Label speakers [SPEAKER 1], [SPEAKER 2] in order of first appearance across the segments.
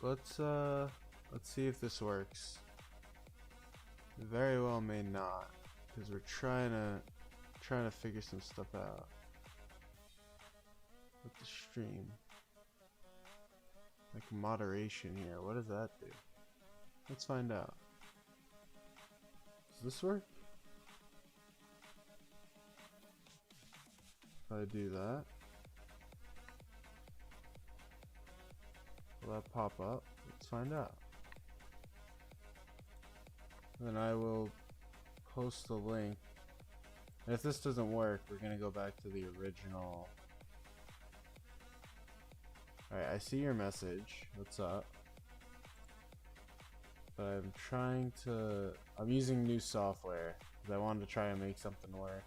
[SPEAKER 1] let's see if this works. It very well may not, because we're trying to figure some stuff out with the stream. Like moderation here, what does that do? Let's find out. Does this work? If I do that, will that pop up? Let's find out. Then I will post the link. And if this doesn't work, we're gonna go back to the original. Alright, I see your message. What's up? But I'm using new software because I wanted to try and make something work.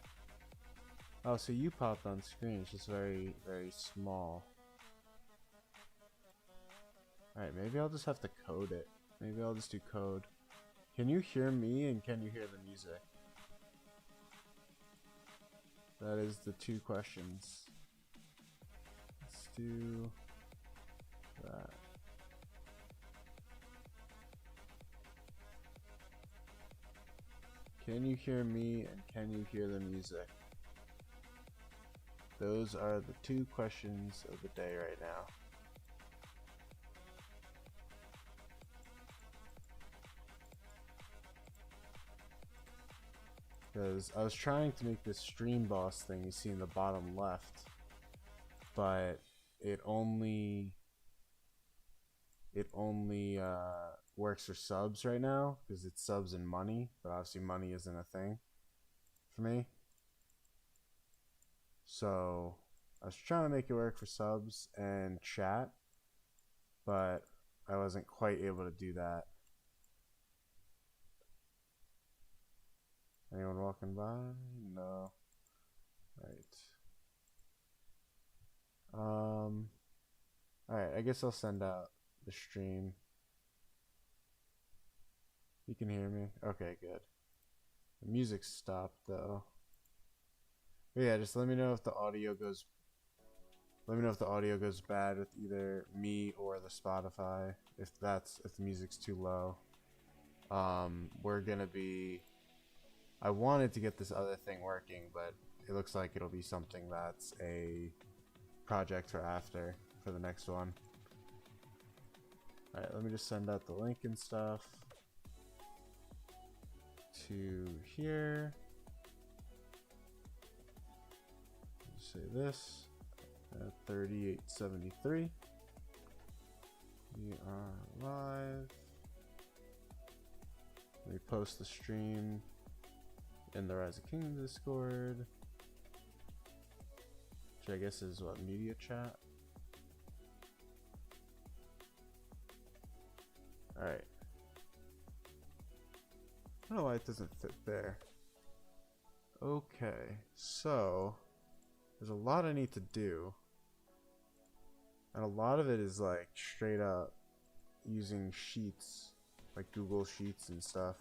[SPEAKER 1] Oh, so you popped on screen. It's just very, very small. Alright, maybe I'll just have to code it. Maybe I'll just do code. Can you hear me and can you hear the music? That is the two questions. Let's do that. Can you hear me and can you hear the music? Those are the two questions of the day right now. Because I was trying to make this stream boss thing you see in the bottom left, but it only works for subs right now because it's subs and money, but obviously money isn't a thing for me. So I was trying to make it work for subs and chat, but I wasn't quite able to do that. Anyone walking by? No. Right. Alright, I guess I'll send out the stream. You can hear me? Okay, good. The music stopped though. But yeah, just let me know if the audio goes bad with either me or the Spotify. If the music's too low. We're gonna be, I wanted to get this other thing working, but it looks like it'll be something that's a project for after, for the next one. Alright, let me just send out the link and stuff to here. Say this at 3873. We are live. Let me post the stream in the Rise of Kingdoms Discord, which I guess is what, media chat. Alright. I don't know why it doesn't fit there. Okay, so there's a lot I need to do, and a lot of it is like straight up using sheets, like Google Sheets and stuff,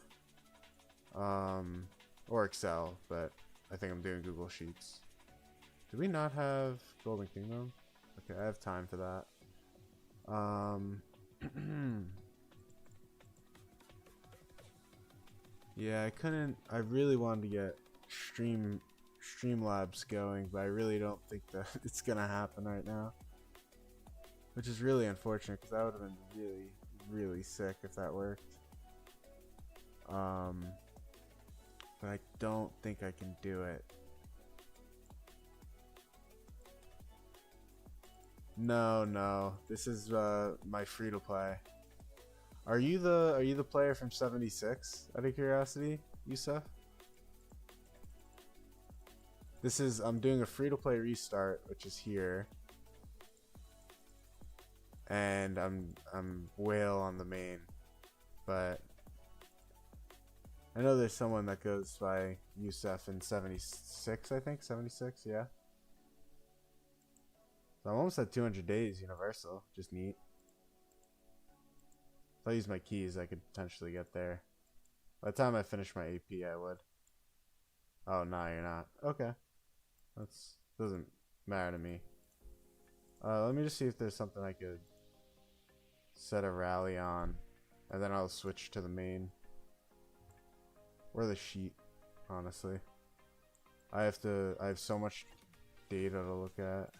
[SPEAKER 1] or Excel, but I think I'm doing Google Sheets. Do we not have Golden Kingdom? Okay, I have time for that. Yeah, I really wanted to get Streamlabs going, but I really don't think that it's gonna happen right now, which is really unfortunate because that would have been really, really sick if that worked. But I don't think I can do it. No, this is my free to play. Are you the player from 76? Out of curiosity, Yusuf? This is, I'm doing a free to play restart, which is here, and I'm whale on the main, but I know there's someone that goes by Yusuf in 76, I think 76, yeah. So I'm almost at 200 days universal, just neat. If I use my keys, I could potentially get there. By the time I finish my AP, I would. Oh, no, you're not. Okay. That's doesn't matter to me. Let me just see if there's something I could set a rally on, and then I'll switch to the main or the sheet. Honestly, I have so much data to look at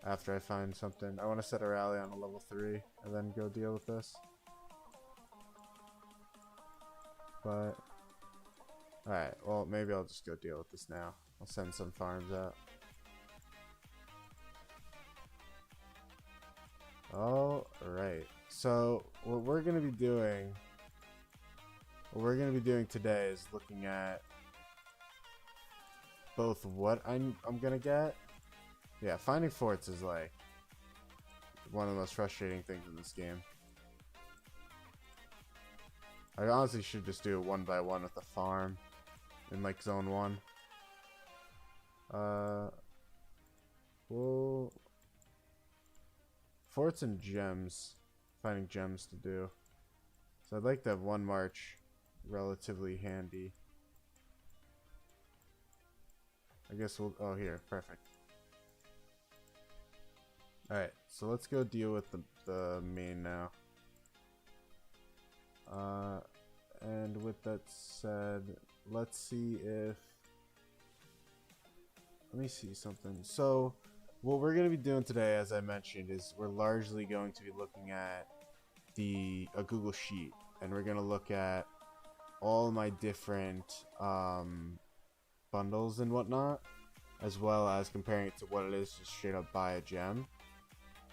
[SPEAKER 1] after I find something. I want to set a rally on a level 3 and then go deal with this. But alright, well, maybe I'll just go deal with this now. I'll send some farms out. Alright, so what we're gonna be doing today is looking at both what I'm gonna get. Yeah, finding forts is like one of the most frustrating things in this game. I honestly should just do it one by one with the farm in like zone 1. Well, forts and gems, finding gems to do. So I'd like to have one march relatively handy. I guess we'll, oh here, perfect. Alright, so let's go deal with the main now. And with that said, let's see if, let me see something. So what we're going to be doing today, as I mentioned, is we're largely going to be looking at a Google Sheet, and we're going to look at all my different bundles and whatnot, as well as comparing it to what it is to straight up buy a gem.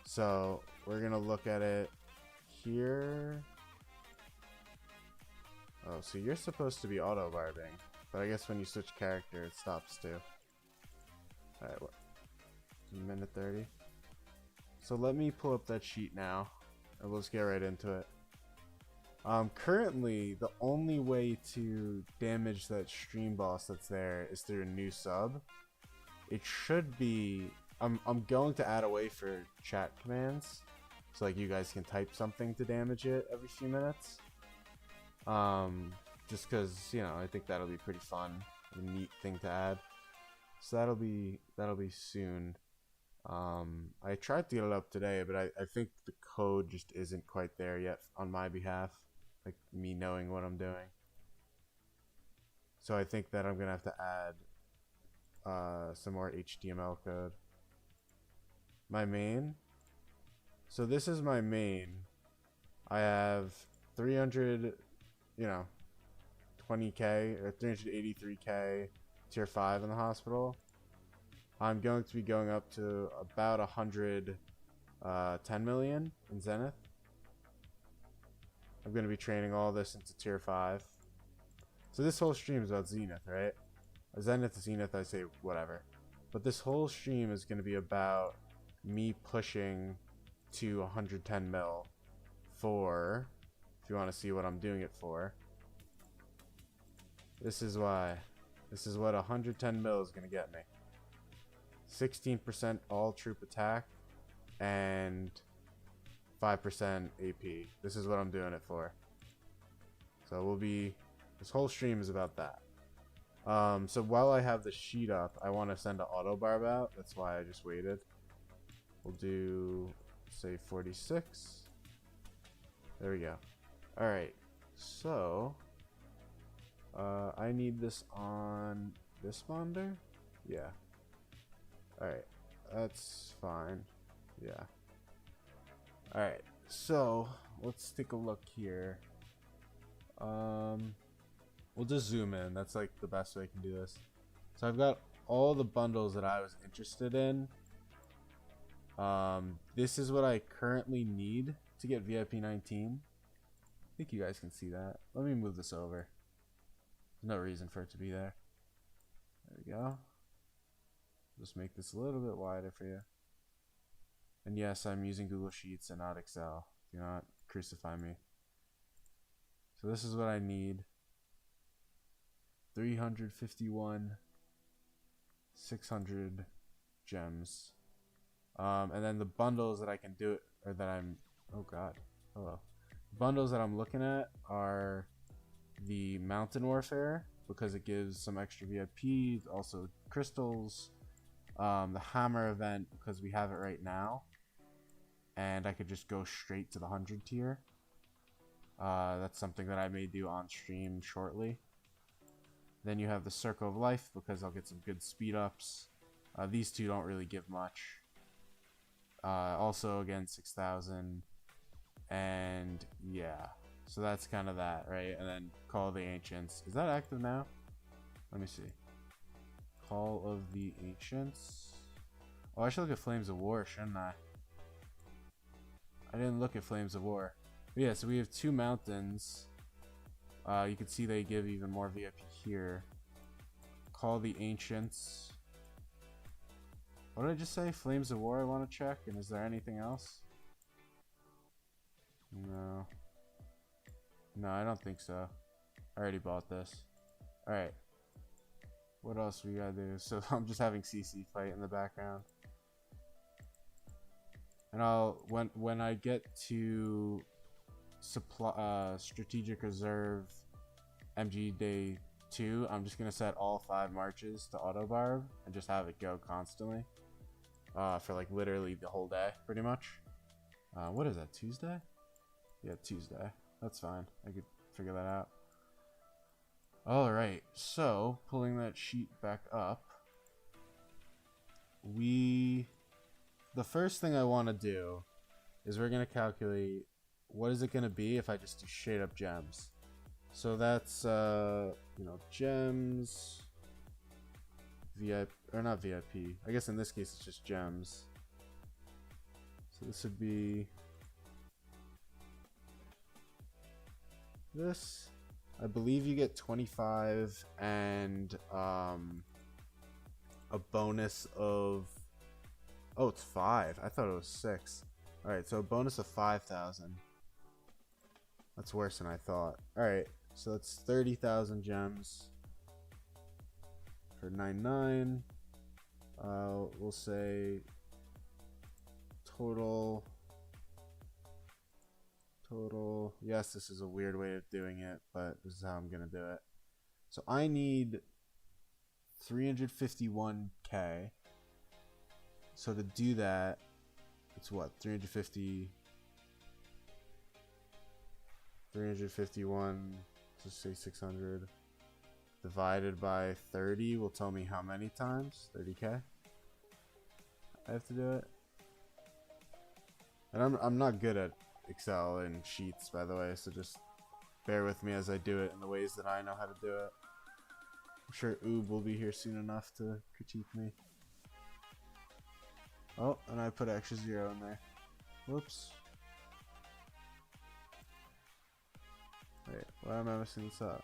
[SPEAKER 1] So we're going to look at it here. Oh, so you're supposed to be auto-barbing, but I guess when you switch character, it stops too. Alright, what? Minute 30. So let me pull up that sheet now, and we'll just get right into it. Currently, the only way to damage that stream boss that's there is through a new sub. It should be... I'm going to add a way for chat commands, so like you guys can type something to damage it every few minutes. Just because, you know, I think that'll be pretty fun, a neat thing to add. So that'll be soon. I tried to get it up today, but I think the code just isn't quite there yet on my behalf, like me knowing what I'm doing. So I think that I'm gonna have to add some more HTML code. My main. So this is my main. I have 300, you know, 20k or 383k tier 5 in the hospital. I'm going to be going up to about 110 million in Zenith. I'm going to be training all this into tier 5. So this whole stream is about Zenith, right? Zenith, I say whatever. But this whole stream is going to be about me pushing to 110 mil for, if you want to see what I'm doing it for, this is why. This is what 110 mil is going to get me. 16% all troop attack and 5% AP. This is what I'm doing it for. So we'll be, this whole stream is about that. So while I have the sheet up, I want to send an auto barb out. That's why I just waited. We'll do, say, 46. There we go. Alright, so I need this on this bonder? Yeah. Alright, that's fine. Yeah. Alright, so let's take a look here. We'll just zoom in. That's like the best way I can do this. So I've got all the bundles that I was interested in. This is what I currently need to get VIP 19. I think you guys can see that. Let me move this over. There's no reason for it to be there. There we go. Just make this a little bit wider for you. And yes, I'm using Google Sheets and not Excel. Do not crucify me. So this is what I need. 351 600 gems. And then the bundles that I can do it, or that I'm, oh god, hello. Bundles that I'm looking at are the Mountain Warfare, because it gives some extra VIP, also crystals, the Hammer event, because we have it right now. and I could just go straight to the 100 tier. That's something that I may do on stream shortly. Then you have the Circle of Life, because I'll get some good speed ups. These two don't really give much. Also, again, 6,000. And yeah, so that's kind of that, right? And then Call of the Ancients. Is that active now? Let me see. Call of the Ancients. Oh, I should look at Flames of War, shouldn't I? I didn't look at Flames of War. But yeah, so we have 2 mountains. You can see they give even more VIP here. Call the Ancients. What did I just say? Flames of War I want to check. And is there anything else? No. No, I don't think so. I already bought this. Alright. What else we gotta do? So I'm just having CC fight in the background. And I'll when I get to supply strategic reserve MG day 2, I'm just gonna set all 5 marches to auto barb and just have it go constantly. For like literally the whole day, pretty much. What is that, Tuesday? Yeah, Tuesday. That's fine. I could figure that out. Alright, so pulling that sheet back up, the first thing I want to do is we're going to calculate what is it going to be if I just do straight up gems. So that's, you know, gems, VIP, or not VIP. I guess in this case it's just gems. So this would be this. I believe you get 25 and a bonus of, oh, it's 5. I thought it was 6. Alright, so a bonus of 5,000. That's worse than I thought. Alright, so that's 30,000 gems for 99. We'll say total. Yes, this is a weird way of doing it, but this is how I'm gonna do it. So I need 351k. So to do that, it's what, 351, just say 600 divided by 30 will tell me how many times. 30k. I have to do it. And I'm not good at Excel and sheets, by the way, so just bear with me as I do it in the ways that I know how to do it. I'm sure Oob will be here soon enough to critique me. Oh, and I put extra 0 in there. Whoops. Wait, why am I messing this up?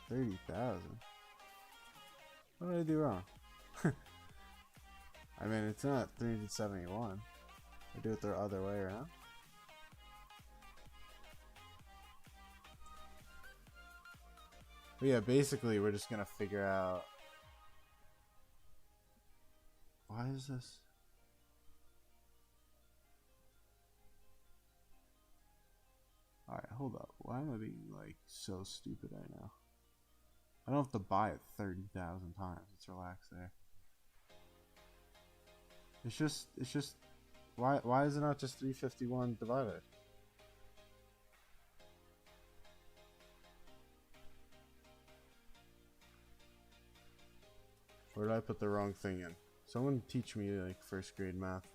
[SPEAKER 1] 30,000. What did I do wrong? I mean, it's not 371. I do it the other way around. But yeah, basically we're just gonna figure out, why is this? Alright, hold up. Why am I being like so stupid right now? I don't have to buy it 30,000 times. Let's relax there. It's just why is it not just 351 divided? Or did I put the wrong thing in? Someone teach me like first grade math.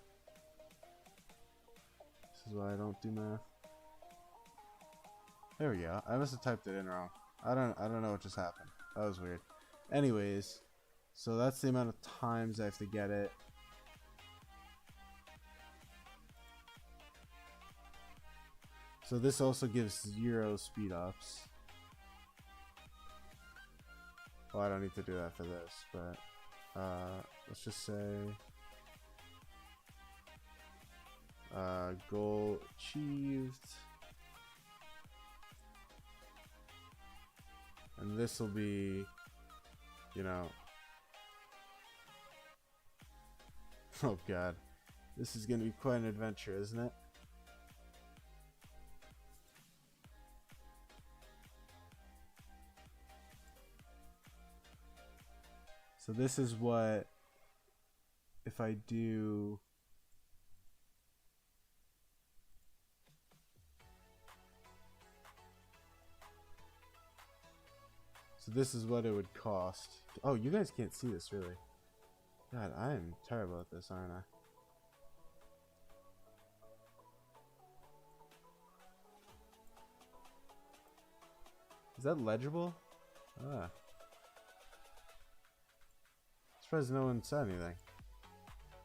[SPEAKER 1] This is why I don't do math. There we go. I must have typed it in wrong. I don't know what just happened. That was weird. Anyways, so that's the amount of times I have to get it. So this also gives 0 speed ups. Well, I don't need to do that for this, but let's just say goal achieved. And this will be, you know, oh god, this is going to be quite an adventure, isn't it? So this is what, if I do So this is what it would cost. Oh, you guys can't see this really. God, I am terrible at this, aren't I? Is that legible? Ah. Surprised no one said anything.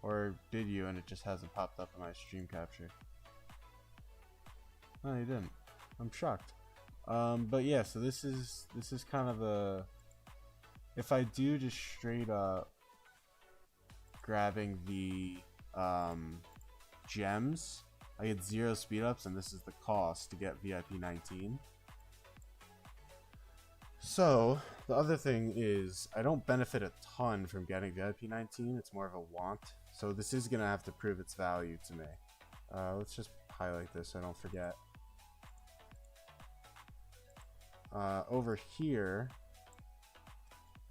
[SPEAKER 1] Or did you and it just hasn't popped up in my stream capture? No, you didn't. I'm shocked. But yeah, so this is kind of a, if I do just straight up grabbing the gems, I get 0 speed ups, and this is the cost to get VIP 19. So the other thing is I don't benefit a ton from getting VIP 19. It's more of a want. So this is gonna have to prove its value to me. Let's just highlight this so I don't forget. Over here,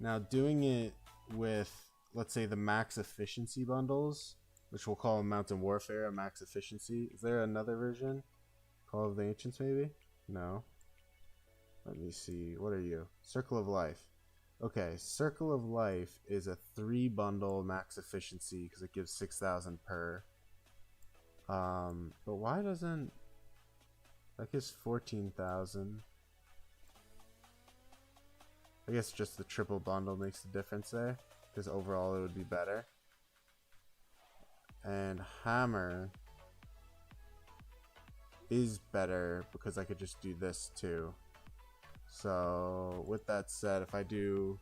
[SPEAKER 1] now doing it with, let's say, the max efficiency bundles, which we'll call Mountain Warfare a max efficiency. Is there another version? Call of the Ancients, maybe? No. Let me see. What are you? Circle of Life. Okay, Circle of Life is a 3 bundle max efficiency because it gives 6,000 per. But why doesn't that gives 14,000? I guess just the triple bundle makes the difference there, because overall it would be better. And Hammer is better because I could just do this too. So with that said, if I do,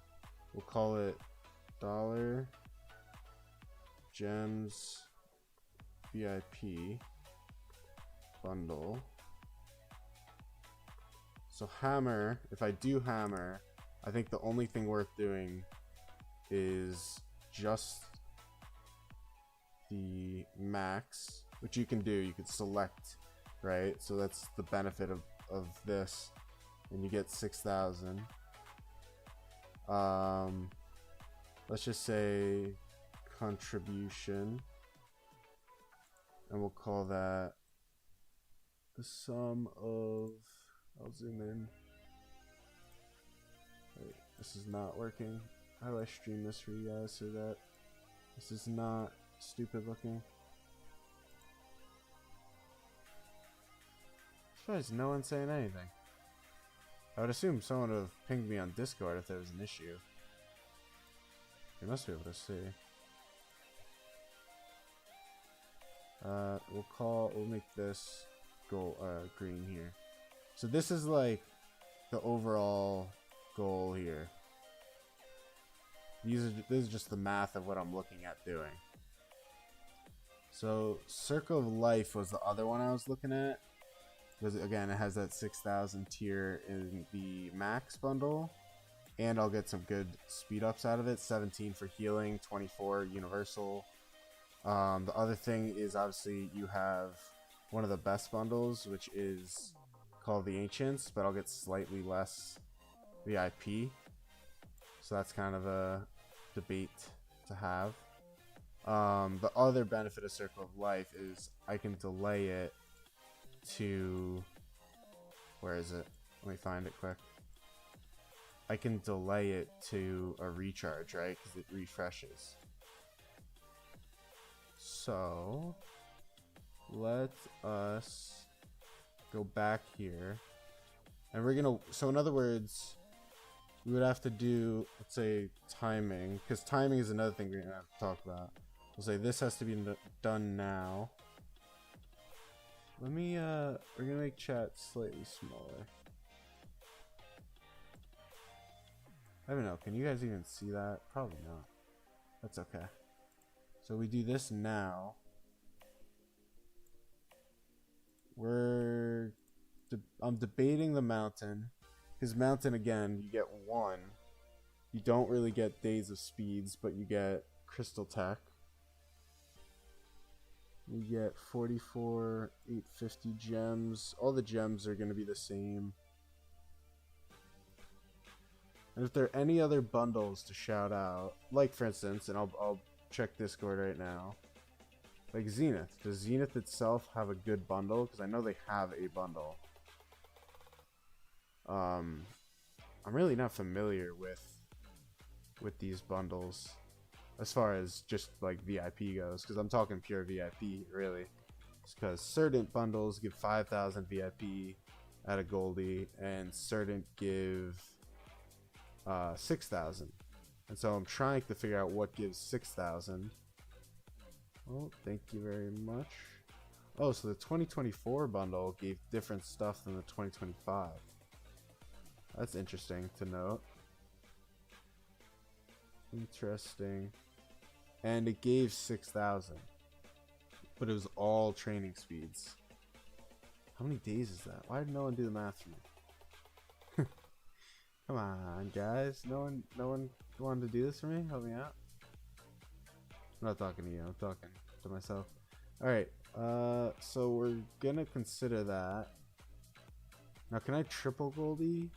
[SPEAKER 1] we'll call it $, gems, VIP, bundle. So Hammer, if I do Hammer, I think the only thing worth doing is just the max, which you can do. You can select, right? So that's the benefit of this, and you get 6,000. Let's just say contribution, and we'll call that the sum of, I'll zoom in. Wait, this is not working. How do I stream this for you guys so that this is not stupid looking? Surprised no one's saying anything. I would assume someone would have pinged me on Discord if there was an issue. You must be able to see. We'll make this gold, green here. So this is like the overall goal here. This is just the math of what I'm looking at doing. So Circle of Life was the other one I was looking at, because again it has that 6,000 tier in the max bundle, and I'll get some good speed ups out of it. 17 for healing, 24 universal. The other thing is obviously you have one of the best bundles, which is called the Ancients, but I'll get slightly less VIP. So that's kind of a debate to have. The other benefit of Circle of Life is I can delay it to, where is it? Let me find it quick. I can delay it to a recharge, right? Because it refreshes. So let us go back here, and we're gonna, so in other words, we would have to do, let's say, timing, because timing is another thing we're gonna have to talk about. We'll say this has to be done now. Let me we're gonna make chat slightly smaller. I don't know, can you guys even see that? Probably not. That's okay. So we do this now. I'm debating the mountain, because mountain, again, you get 1. You don't really get Days of Speeds, but you get Crystal Tech. You get 44 850 gems. All the gems are going to be the same. And if there are any other bundles to shout out, like for instance, and I'll check Discord right now, like Zenith. Does Zenith itself have a good bundle? Because I know they have a bundle. I'm really not familiar with these bundles as far as just like VIP goes, because I'm talking pure VIP really. Because certain bundles give 5,000 VIP at a Goldie, and certain give 6,000. And so I'm trying to figure out what gives 6,000. Oh, thank you very much. Oh, so the 2024 bundle gave different stuff than the 2025. That's interesting to note. Interesting. And it gave 6,000. But it was all training speeds. How many days is that? Why did no one do the math for me? Come on, guys. No one wanted to do this for me? Help me out. I'm not talking to you. I'm talking to myself. Alright. So we're gonna consider that. Now, can I triple Goldie?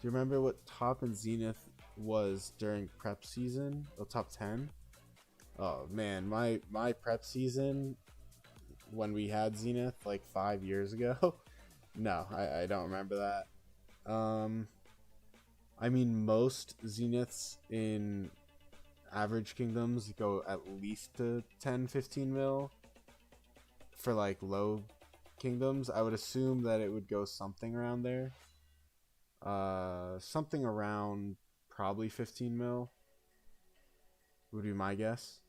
[SPEAKER 1] Do you remember what top and Zenith was during prep season? Oh, top 10? Oh man, my prep season when we had Zenith like 5 years ago. No, I don't remember that. I mean, most Zeniths in average kingdoms go at least to 10-15 mil. For like low kingdoms, I would assume that it would go something around there. Something around probably 15 mil would be my guess.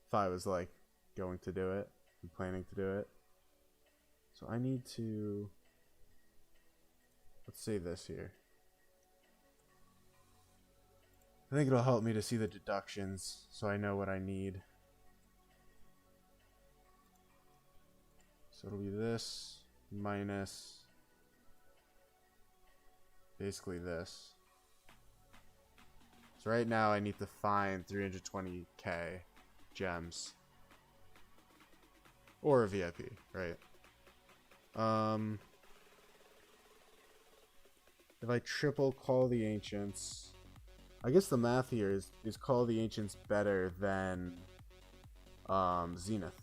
[SPEAKER 1] If I was like going to do it and planning to do it. So I need to, let's save this here. I think it'll help me to see the deductions so I know what I need. So it'll be this minus basically this. So right now I need to find 320k gems. Or a VIP, right? If I triple Call the Ancients, I guess the math here is Call the Ancients better than Zenith?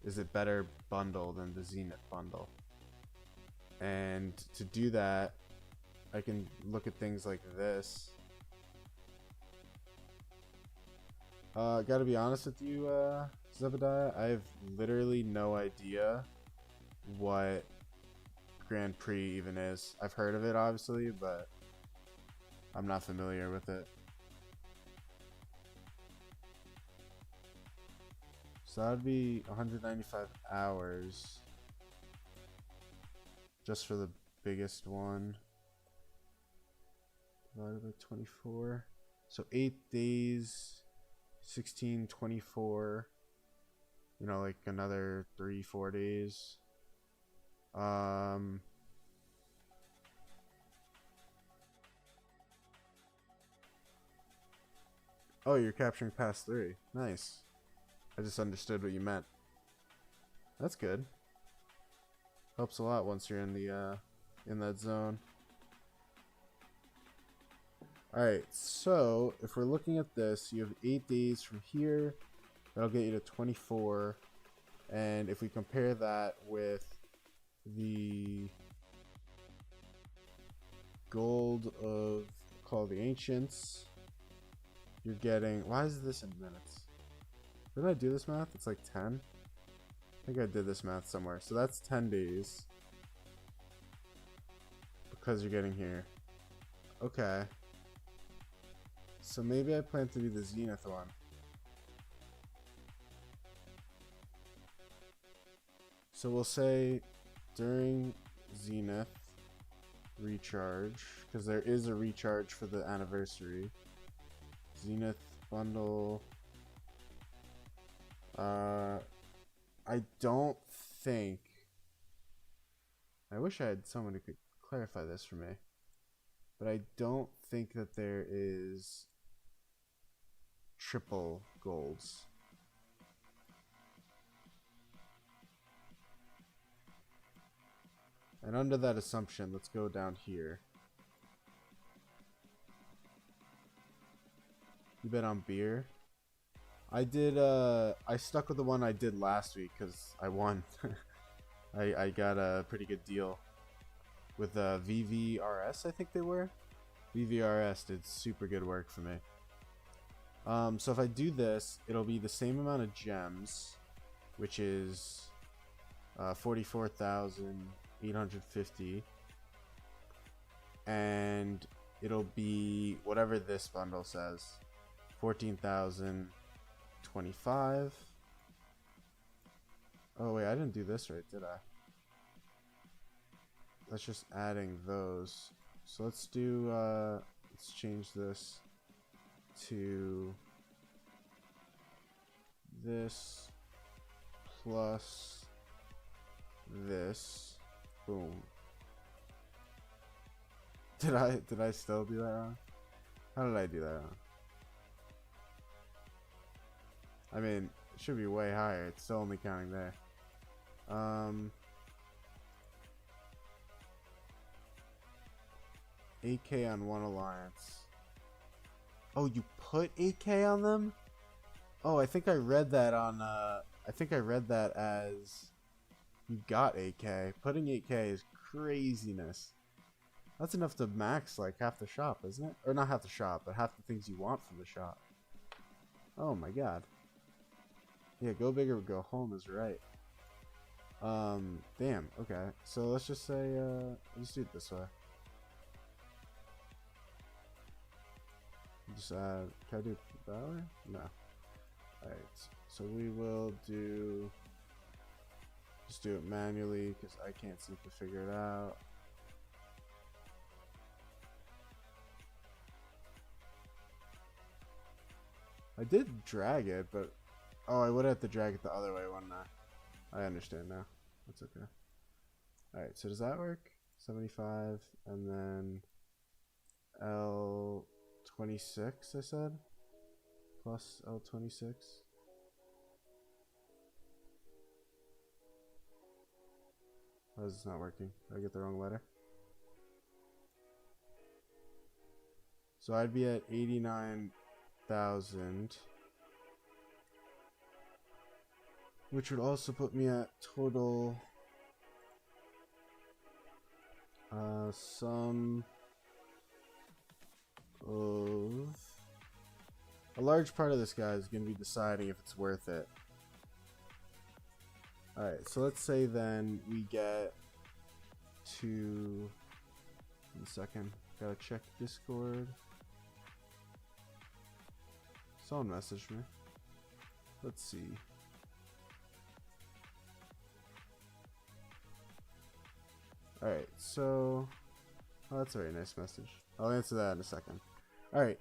[SPEAKER 1] Is it better bundle than the Zenith bundle? And to do that, I can look at things like this. Gotta be honest with you, Zebediah, I have literally no idea what Grand Prix even is. I've heard of it, obviously, but I'm not familiar with it. So that would be 195 hours just for the biggest one. Divided by 24. So 8 days, 1624. You know, like another 3-4 days. Oh, you're capturing past 3. Nice. I just understood what you meant. That's good. Helps a lot once you're in the in that zone. Alright, so if we're looking at this, you have 8 days from here. That'll get you to 24. And if we compare that with the gold of Call the Ancients, you're getting... Why is this in minutes? Did I do this math? It's like 10? I think I did this math somewhere. So that's 10 days. Because you're getting here. Okay. So maybe I plan to do the Zenith one. So we'll say during Zenith recharge, because there is a recharge for the anniversary. Zenith bundle. I don't think... I wish I had someone who could clarify this for me. But I don't think that there is triple golds. And under that assumption, let's go down here. You bet on beer? I did, I stuck with the one I did last week because I won. I got a pretty good deal with VVRS, I think they were. VVRS did super good work for me. So if I do this, it'll be the same amount of gems, which is 44,850, and it'll be whatever this bundle says, 14,025. Oh wait, I didn't do this right, did I? That's just adding those. So let's do let's change this to this plus this. Boom. Did I still do that wrong? How did I do that wrong? I mean, it should be way higher. It's still only counting there. 8K on one alliance. Oh, you put 8K on them? Oh, I think I read that on I think I read that as you got 8K. Putting 8K is craziness. That's enough to max like half the shop, isn't it? Or not half the shop, but half the things you want from the shop. Oh my god. Yeah, go big or go home is right. Damn, okay. So let's just say let's do it this way. Just can I do it that way? No. Alright, so we will just do it manually because I can't seem to figure it out. I did drag it, but oh, I would have to drag it the other way, wouldn't I? I understand now. That's okay. Alright, so does that work? 75 and then L26, I said? Plus L26. Why is this not working? Did I get the wrong letter? So I'd be at 89,000. Which would also put me at total sum of a large part of this guy is going to be deciding if it's worth it. Alright, so let's say then we get to 1 second, gotta check Discord. Someone messaged me. Let's see. Alright, so oh, that's a very nice message. I'll answer that in a second. Alright,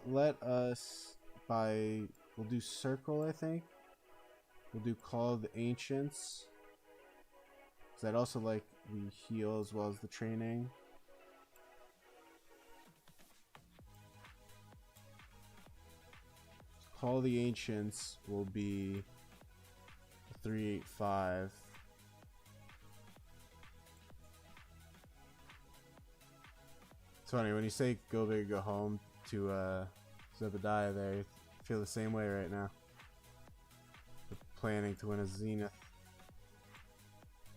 [SPEAKER 1] let us we'll do circle, I think. We'll do Call of the Ancients, because I'd also like the heal as well as the training. Call of the Ancients will be 385. It's funny when you say go big, go home to Zebediah there, you feel the same way right now. We're planning to win a Zenith.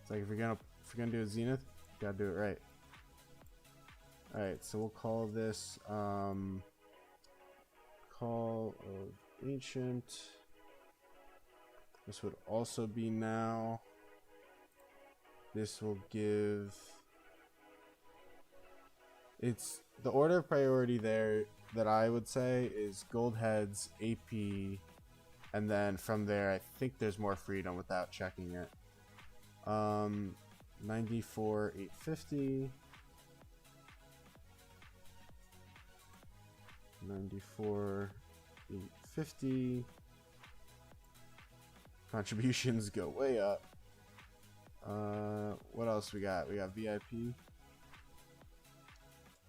[SPEAKER 1] It's like if you're gonna do a Zenith, you gotta do it right. Alright, so we'll call this Call of Ancient. This would also be now. This will give. It's the order of priority there that I would say is gold heads, AP, and then from there I think there's more freedom without checking it. 94,850. 94,850. Contributions go way up. What else we got? We got VIP.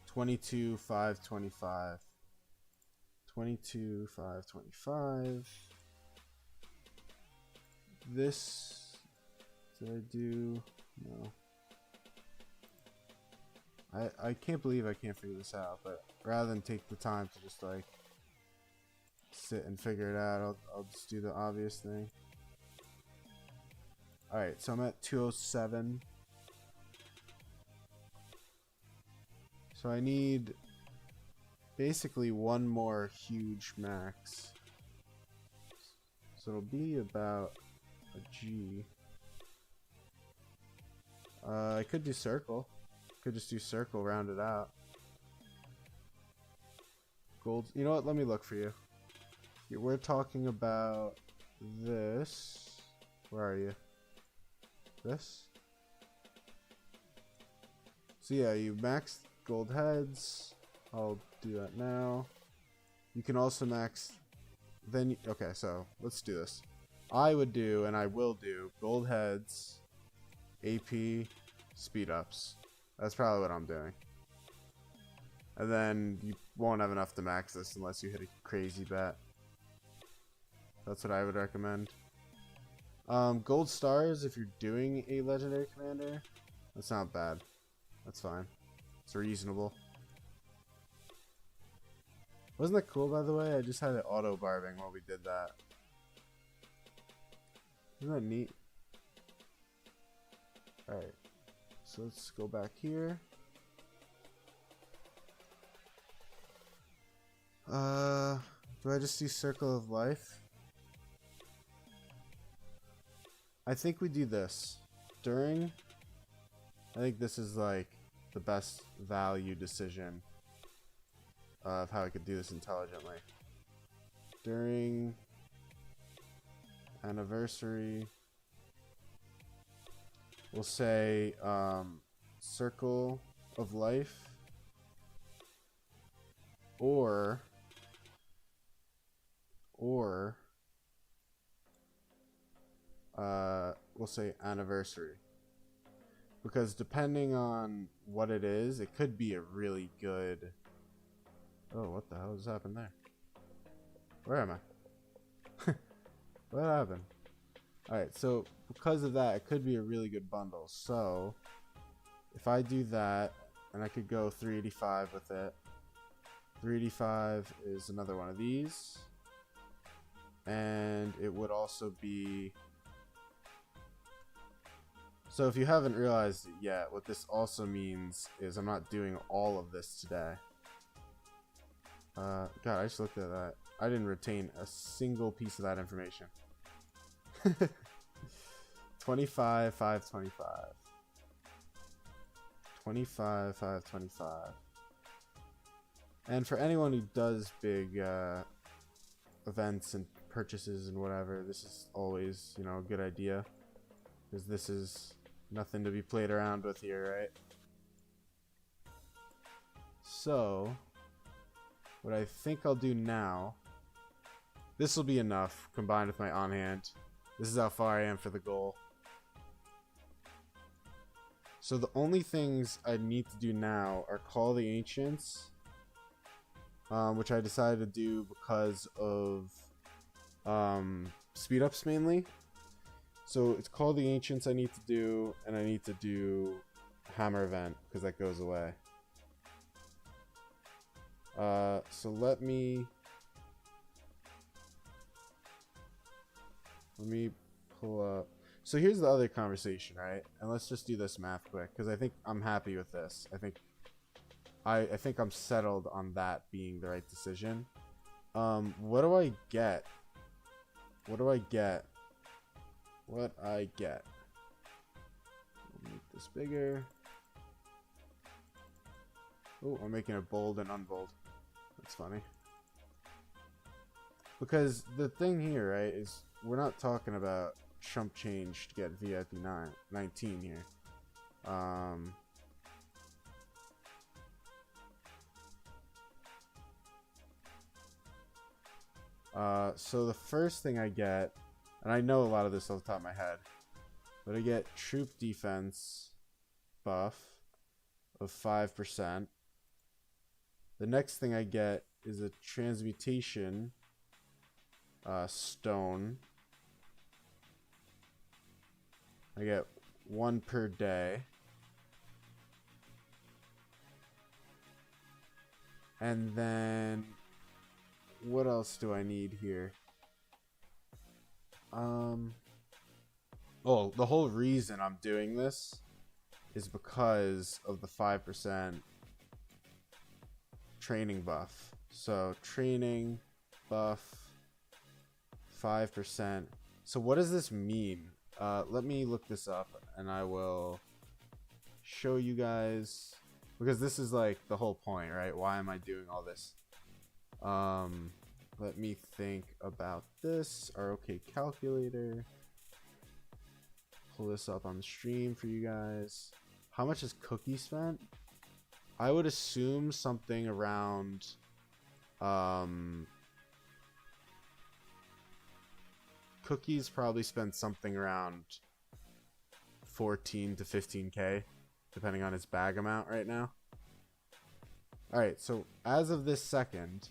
[SPEAKER 1] 22,525. 22,525. This did I do? No. I can't believe I can't figure this out, but rather than take the time to just like sit and figure it out, I'll just do the obvious thing. Alright, so I'm at 207. So I need basically one more huge max. So it'll be about a G. I could do circle. Could just do circle, round it out. Gold. You know what? Let me look for you. We're talking about this. Where are you? This? So yeah, you max gold heads. I'll do that now. You can also max. Then okay, so let's do this. I would do, and I will do, gold heads, AP, speed ups. That's probably what I'm doing. And then you won't have enough to max this unless you hit a crazy bet. That's what I would recommend. Gold stars if you're doing a legendary commander. That's not bad. That's fine. It's reasonable. Wasn't that cool, by the way? I just had it auto barbing while we did that. Isn't that neat? Alright. So let's go back here. Do I just do Circle of Life? I think we do this. During... I think this is like the best value decision of how I could do this intelligently. During anniversary, we'll say Circle of Life, or we'll say anniversary. Because depending on what it is, it could be a really good... Oh, what the hell just happened there? Where am I? What happened? Alright, so because of that, it could be a really good bundle. So, if I do that, and I could go 385 with it. 385 is another one of these. And it would also be... So if you haven't realized it yet, what this also means is I'm not doing all of this today. God, I just looked at that. I didn't retain a single piece of that information. 25, 5, 25. 25, 5, 25. And for anyone who does big events and purchases and whatever, this is always, you know, a good idea. Because this is nothing to be played around with here, right? So, what I think I'll do now, this will be enough combined with my on hand. This is how far I am for the goal. So the only things I need to do now are call the ancients, which I decided to do because of speed ups mainly. So it's called the ancients I need to do, and I need to do hammer event because that goes away. So let me pull up. So here's the other conversation, right? And let's just do this math quick because I think I'm happy with this. I think I'm settled on that being the right decision. What do I get? What do I get? What I get? I'll make this bigger. Oh, I'm making it bold and unbold. That's funny. Because the thing here, right, is we're not talking about chump change to get VIP 19 here. So the first thing I get, and I know a lot of this off the top of my head, but I get troop defense buff of 5%. The next thing I get is a transmutation stone. I get 1 per day. And then what else do I need here? Oh, the whole reason I'm doing this is because of the 5% training buff. So training buff 5%. So what does this mean? Let me look this up and I will show you guys, because this is like the whole point, right? Why am I doing all this? Let me think about this. Our OK calculator. Pull this up on the stream for you guys. How much has Cookie spent? I would assume something around Cookie's probably spent something around 14 to 15k, depending on his bag amount right now. Alright, so as of this second,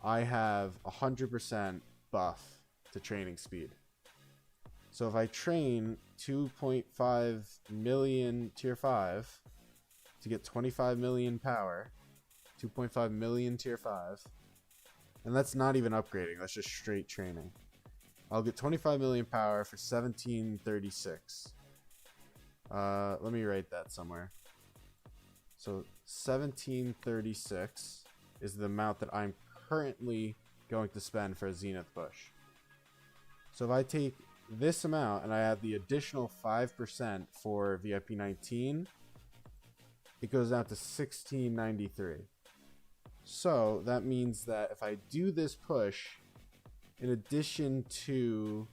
[SPEAKER 1] I have 100% buff to training speed. So if I train 2.5 million tier 5 to get 25 million power, 2.5 million tier 5, and that's not even upgrading, that's just straight training. I'll get 25 million power for 1736. Let me write that somewhere. So 1736 is the amount that I'm currently going to spend for a Zenith push. So if I take this amount and I add the additional 5% for VIP 19, it goes down to 1693. So that means that if I do this push, in addition to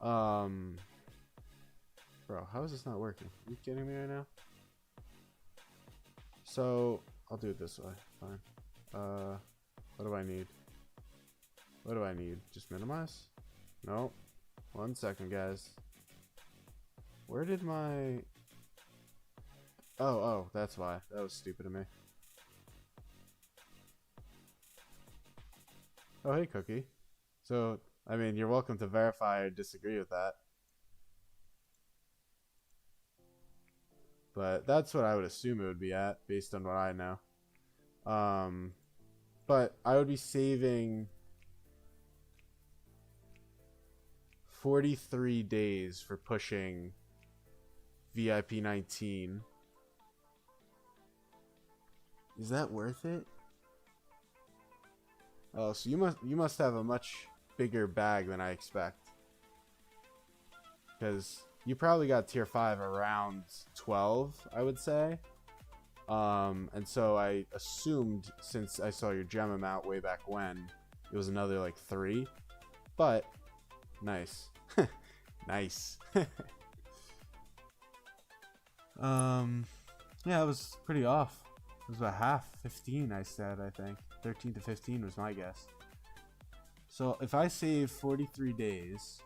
[SPEAKER 1] bro, how is this not working? Are you kidding me right now? So I'll do it this way. Fine. What do I need? What do I need? Just minimize? No. 1 second, guys. Where did my... Oh, that's why. That was stupid of me. Oh, hey, Cookie. So, I mean, you're welcome to verify or disagree with that. But that's what I would assume it would be at, based on what I know. But I would be saving 43 days for pushing VIP 19. Is that worth it? Oh, so you must have a much bigger bag than I expect. Because you probably got tier 5 around 12, I would say. And so I assumed, since I saw your gem amount way back when, it was another like 3. But nice. Nice. Yeah, it was pretty off. It was about half. 15, I said, I think. 13 to 15 was my guess. So if I save 43 days,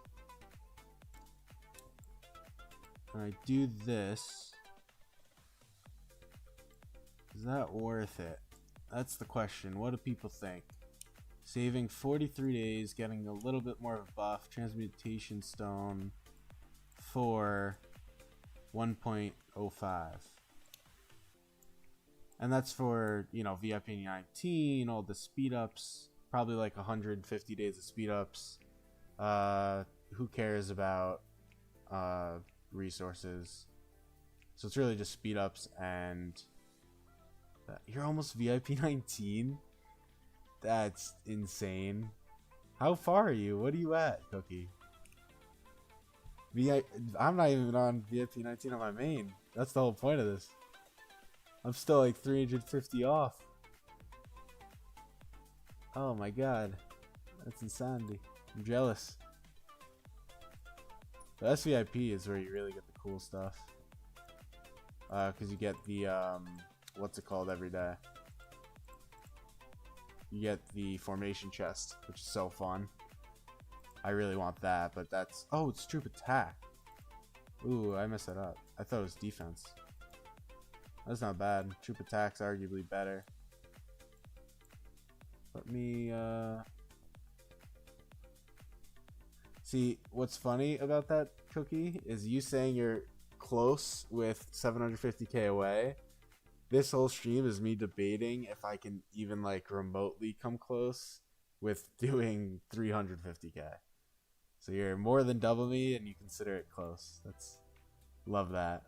[SPEAKER 1] and I do this, is that worth it? That's the question. What do people think? Saving 43 days, getting a little bit more of a buff, transmutation stone for 1.05. And that's for, you know, VIP 19, all the speed ups, probably like 150 days of speed ups. Who cares about resources? So it's really just speed ups. And you're almost VIP 19. That's insane. How far are you? What are you at, Cookie? I'm not even on VIP 19 on my main. That's the whole point of this. I'm still like 350 off. Oh my god. That's insanity. I'm jealous. The SVIP is where you really get the cool stuff. Because you get the, what's it called every day? You get the formation chest, which is so fun. I really want that, but that's... Oh, it's troop attack. Ooh, I messed that up. I thought it was defense. That's not bad. Troop attack's arguably better. Let me, See, what's funny about that, Cookie, is you saying you're close with 750k away. This whole stream is me debating if I can even, like, remotely come close with doing 350k. So you're more than double me, and you consider it close. That's love that.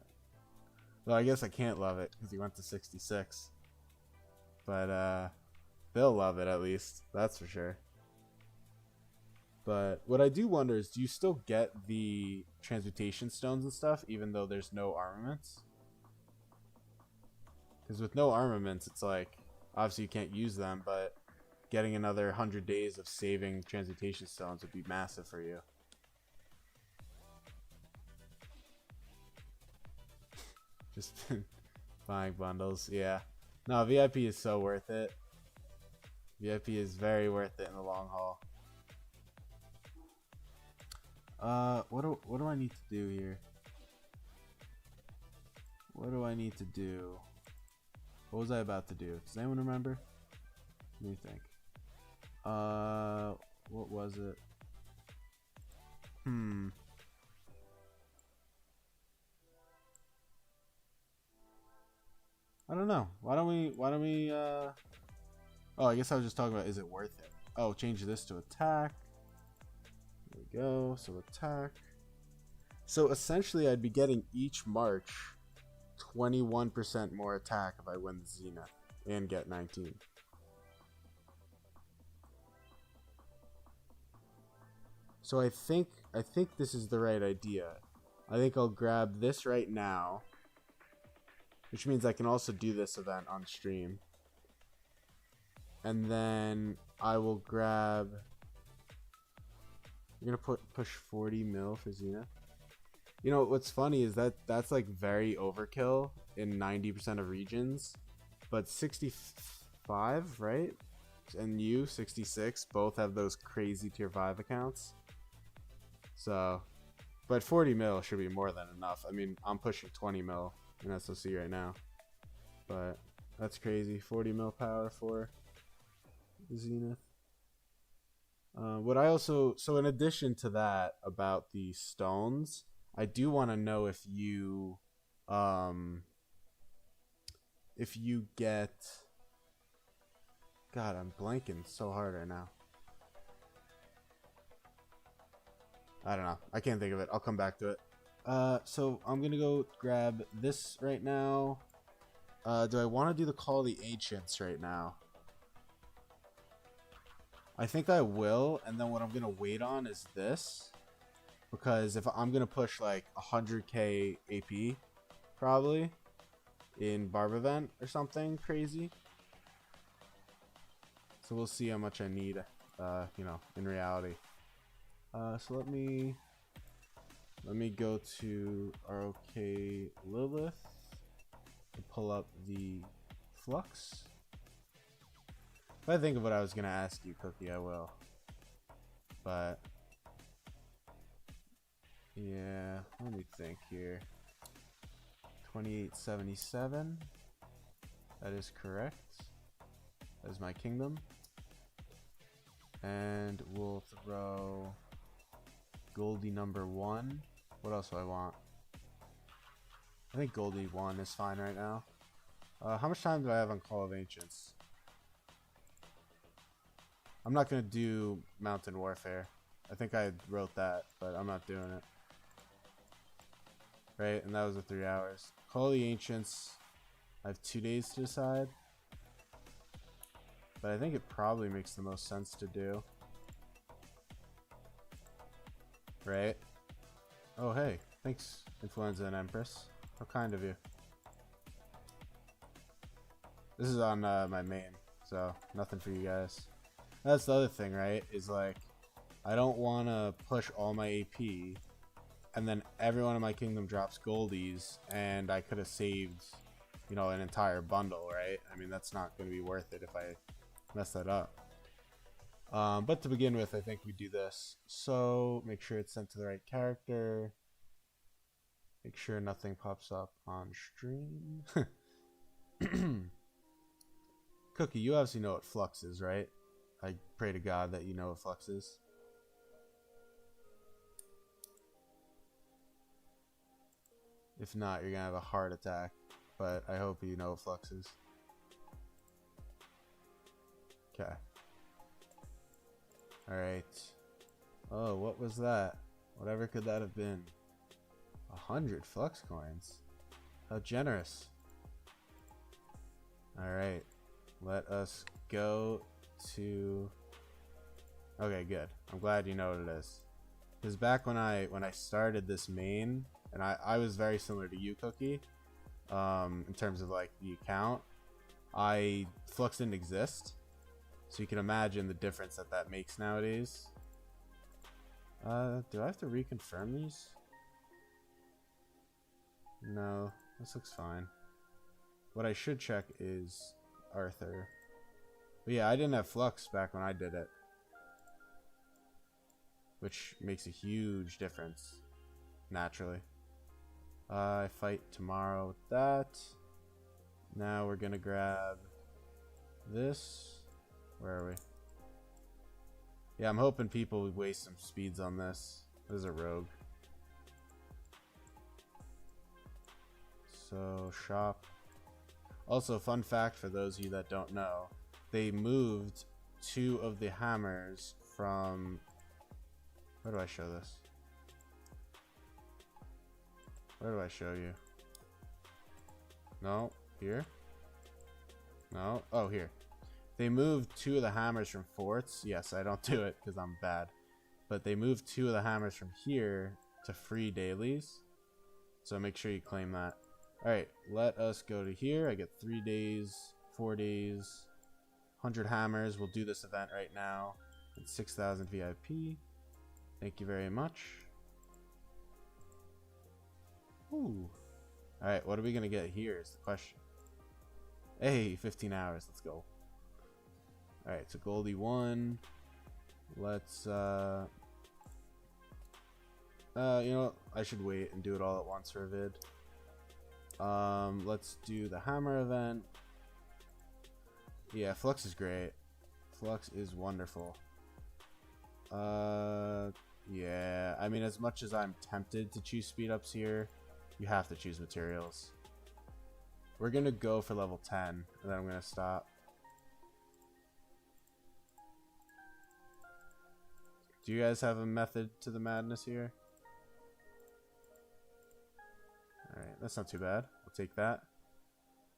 [SPEAKER 1] Well, I guess I can't love it because he went to 66. But they'll love it at least. That's for sure. But what I do wonder is, do you still get the transmutation stones and stuff, even though there's no armaments? Because with no armaments, it's like, obviously you can't use them, but getting another 100 days of saving transmutation stones would be massive for you. Just buying bundles, yeah. No, VIP is so worth it. VIP is very worth it in the long haul. What do I need to do here? What do I need to do? What was I about to do? Does anyone remember? Let me think. What was it? I don't know. Why don't we oh, I guess I was just talking about, is it worth it? Oh, change this to attack. There we go. So attack. So essentially I'd be getting each march 21% more attack if I win the Zenith and get 19. So I think this is the right idea. I think I'll grab this right now, which means I can also do this event on stream. And then I will grab, I'm gonna push 40 mil for Zenith. You know what's funny is that's like very overkill in 90% of regions, but 65, right? And you 66 both have those crazy tier 5 accounts. So, but 40 mil should be more than enough. I mean, I'm pushing 20 mil in SOC right now, but that's crazy. 40 mil power for Zenith. What I also, so in addition to that about the stones, I do want to know if you get, God, I'm blanking so hard right now. I don't know. I can't think of it. I'll come back to it. So I'm gonna go grab this right now. Do I want to do the Call of the Ancients right now? I think I will, and then what I'm gonna wait on is this, because if I'm gonna push like 100k AP, probably in Barb event or something crazy. So we'll see how much I need, you know, in reality. So let me go to ROK Lilith to pull up the flux. If I think of what I was gonna ask you, Cookie, I will. But yeah, let me think here. 2877. That is correct. That is my kingdom. And we'll throw Goldie number 1. What else do I want? I think Goldie 1 is fine right now. How much time do I have on Call of Ancients? I'm not going to do Mountain Warfare. I think I wrote that, but I'm not doing it. Right, and that was the 3 hours. Call of the Ancients, I have 2 days to decide. But I think it probably makes the most sense to do. Right? Oh, hey. Thanks, Influenza and Empress. How kind of you. This is on my main, so nothing for you guys. That's the other thing, right? Is like, I don't want to push all my AP, and then everyone in my kingdom drops goldies, and I could have saved, you know, an entire bundle, right? I mean, that's not going to be worth it if I mess that up. But to begin with, I think we do this. So make sure it's sent to the right character. Make sure nothing pops up on stream. Cookie, you obviously know what flux is, right? I pray to God that you know what flux is. If not, you're gonna have a heart attack. But I hope you know what flux is. Okay. Alright. Oh, what was that? Whatever could that have been? 100 flux coins. How generous. Alright. Let us go to... Okay, good. I'm glad you know what it is. Because back when I started this main, and I was very similar to you, Cookie, in terms of like the account, Flux didn't exist. So you can imagine the difference that makes nowadays. Do I have to reconfirm these? No, this looks fine. What I should check is Arthur. But yeah, I didn't have Flux back when I did it, which makes a huge difference, naturally. I fight tomorrow with that. Now we're gonna grab this. Where are we? Yeah, I'm hoping people would waste some speeds on this. This is a rogue. So, shop. Also, fun fact for those of you that don't know, they moved 2 of the hammers from... Where do I show this? Where do I show you? No, here? No, oh, here. They moved 2 of the hammers from forts. Yes, I don't do it because I'm bad. But they moved 2 of the hammers from here to free dailies. So make sure you claim that. Alright, let us go to here. I get 3 days, 4 days, 100 hammers. We'll do this event right now. And 6,000 VIP. Thank you very much. Ooh. Alright, what are we going to get here is the question. Hey, 15 hours. Let's go. Alright, so Goldie 1. Let's, you know, I should wait and do it all at once for a vid. Let's do the hammer event. Yeah, Flux is great. Flux is wonderful. Yeah, I mean, as much as I'm tempted to choose speed ups here, you have to choose materials. We're gonna go for level 10, and then I'm gonna stop. Do you guys have a method to the madness here? Alright, that's not too bad. We'll take that.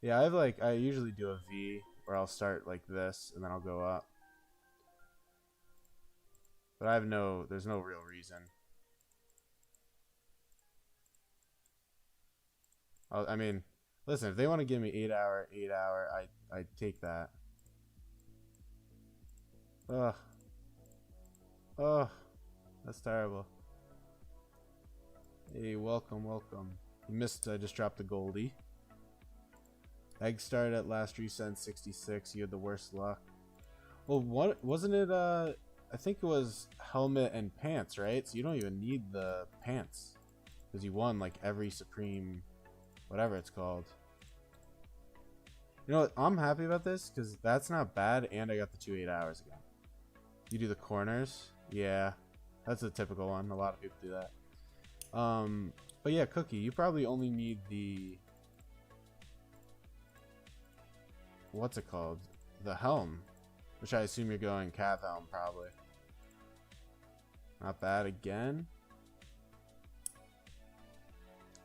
[SPEAKER 1] Yeah, I usually do a V, where I'll start like this, and then I'll go up. But there's no real reason. I mean, listen, if they want to give me 8 hour, I take that. Ugh. Ugh. That's terrible. Hey, welcome. You missed, I just dropped the Goldie. Egg started at last reset 66. You had the worst luck. Well, what wasn't it? I think it was helmet and pants, right? So you don't even need the pants because you won like every supreme, whatever it's called. You know what? I'm happy about this because that's not bad, and I got the 2 8 hours again. You do the corners, yeah, that's a typical one. A lot of people do that. But yeah, Cookie, you probably only need the, what's it called? The helm, which I assume you're going Cav helm probably. Not bad again.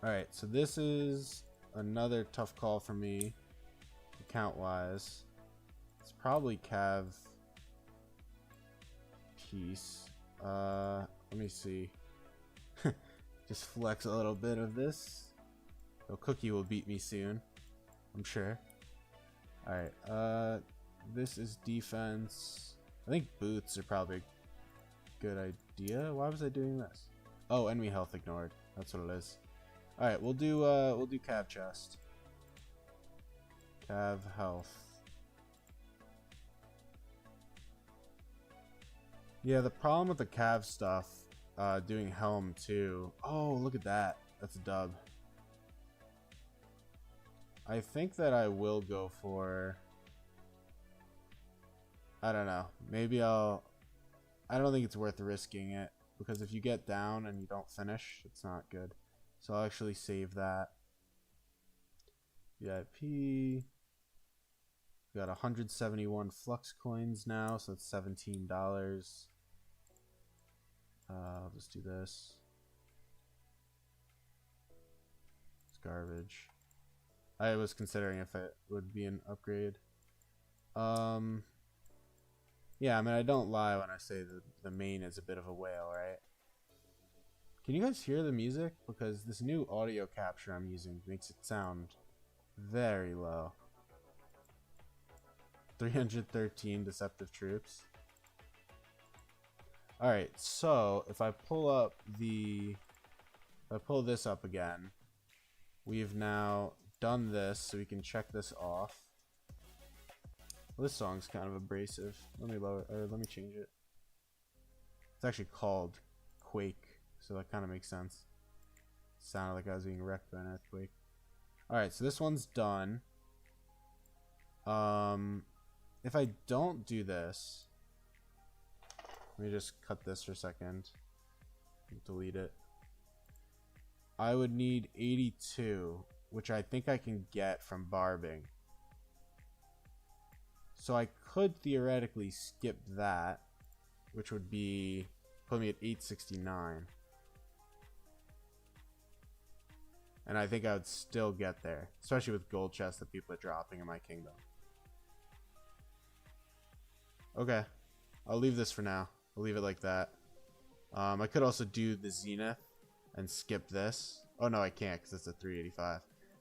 [SPEAKER 1] Alright, so this is another tough call for me, account wise. It's probably Cav piece. Let me see. Just flex a little bit of this. So Cookie will beat me soon, I'm sure. Alright, this is defense. I think boots are probably a good idea. Why was I doing this? Oh, enemy health ignored. That's what it is. Alright, we'll do Cav chest. Cav health. Yeah, the problem with the Cav stuff, doing helm too. Oh, look at that. That's a dub. I think that I will go for, I don't know. Maybe I don't think it's worth risking it because if you get down and you don't finish, it's not good. So I'll actually save that. VIP. We got 171 flux coins now, so it's $17. I'll just do this. It's garbage. I was considering if it would be an upgrade. Yeah, I mean, I don't lie when I say the main is a bit of a whale, right? Can you guys hear the music? Because this new audio capture I'm using makes it sound very low. 313 deceptive troops. Alright, so if I pull this up again, we've now done this, so we can check this off. Well, this song's kind of abrasive. Let me lower, or let me change it. It's actually called Quake, so that kind of makes sense. It sounded like I was being wrecked by an earthquake. Alright, so this one's done. If I don't do this, let me just cut this for a second. Delete it. I would need 82, which I think I can get from barbing. So I could theoretically skip that, which would be put me at 869. And I think I would still get there, especially with gold chests that people are dropping in my kingdom. Okay, I'll leave this for now. I'll leave it like that. I could also do the Zenith and skip this. Oh no, I can't because it's a 385.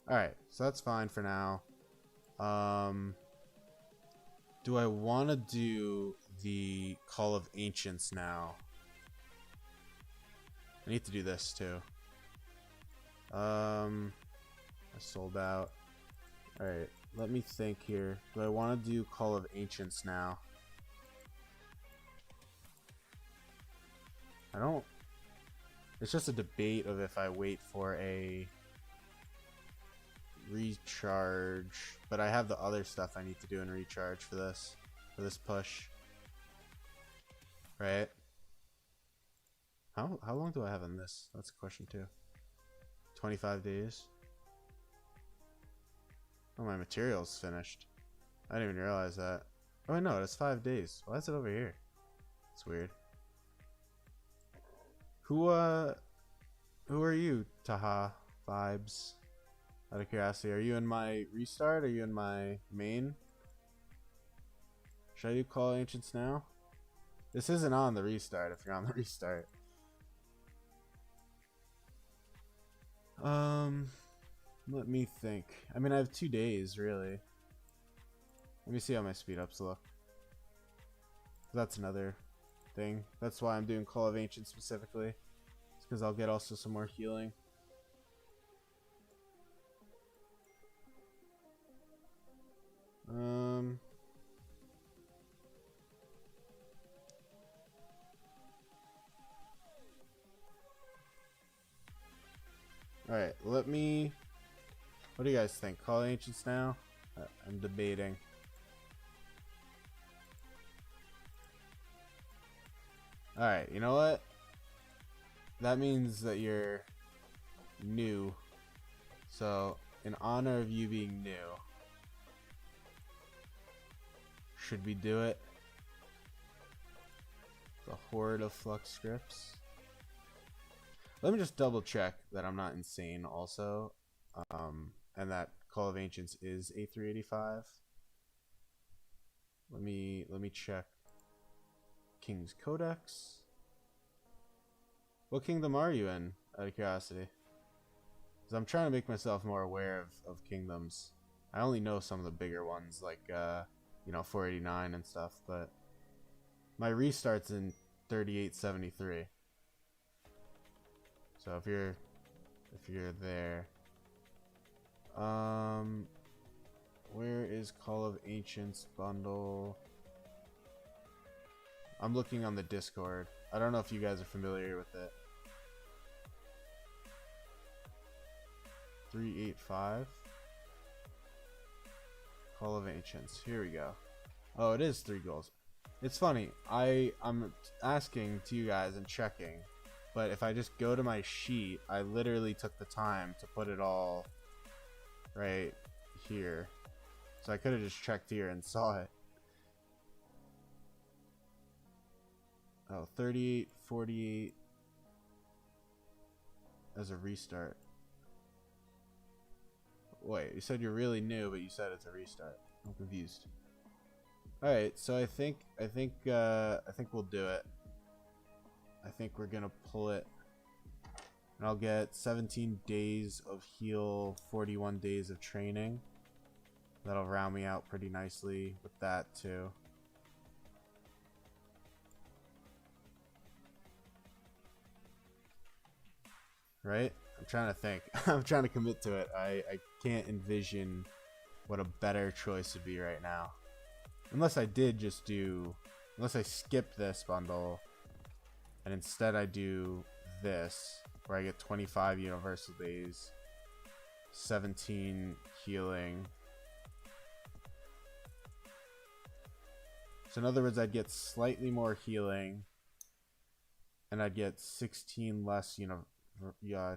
[SPEAKER 1] Alright, so that's fine for now. Do I want to do the Call of Ancients now? I need to do this too. I sold out. Alright, let me think here. Do I want to do Call of Ancients now? I don't... It's just a debate of if I wait for a recharge, but I have the other stuff I need to do in recharge for this push. Right? How long do I have in this? That's a question too. 25 days. Oh, my material's finished. I didn't even realize that. Oh, no, it's 5 days. Why is it over here? It's weird. Who are you, Taha Vibes? Out of curiosity, are you in my restart? Are you in my main? Should I do Call Ancients now? This isn't on the restart if you're on the restart. Let me think. I mean, I have 2 days, really. Let me see how my speed ups look. That's another thing. That's why I'm doing Call of Ancients specifically. It's because I'll get also some more healing. Alright, let me... What do you guys think? Call Ancients now? I'm debating. Alright, you know what? That means that you're new. So, in honor of you being new, should we do it? The Horde of Flux scripts. Let me just double check that I'm not insane also. And that Call of Ancients is a 385. Let me check King's Codex. What kingdom are you in, out of curiosity? Because I'm trying to make myself more aware of kingdoms. I only know some of the bigger ones, like, you know, 489 and stuff, but my restart's in 3873. So if you're there, where is Call of Ancients bundle? I'm looking on the Discord. I don't know if you guys are familiar with it. 385. Call of Ancients. Here we go. Oh, it is 3 goals. It's funny. I'm asking to you guys and checking, but if I just go to my sheet, I literally took the time to put it all right here. So I could have just checked here and saw it. Oh, 38, 48 as a restart. Wait, you said you're really new, but you said it's a restart. I'm confused. All right, so I think we'll do it. I think we're gonna pull it, and I'll get 17 days of heal, 41 days of training. That'll round me out pretty nicely with that too. Right? I'm trying to think. I'm trying to commit to it. I can't envision what a better choice would be right now. Unless I did just do... Unless I skip this bundle, and instead I do this, where I get 25 universal days, 17 healing. So in other words, I'd get slightly more healing, and I'd get 16 less,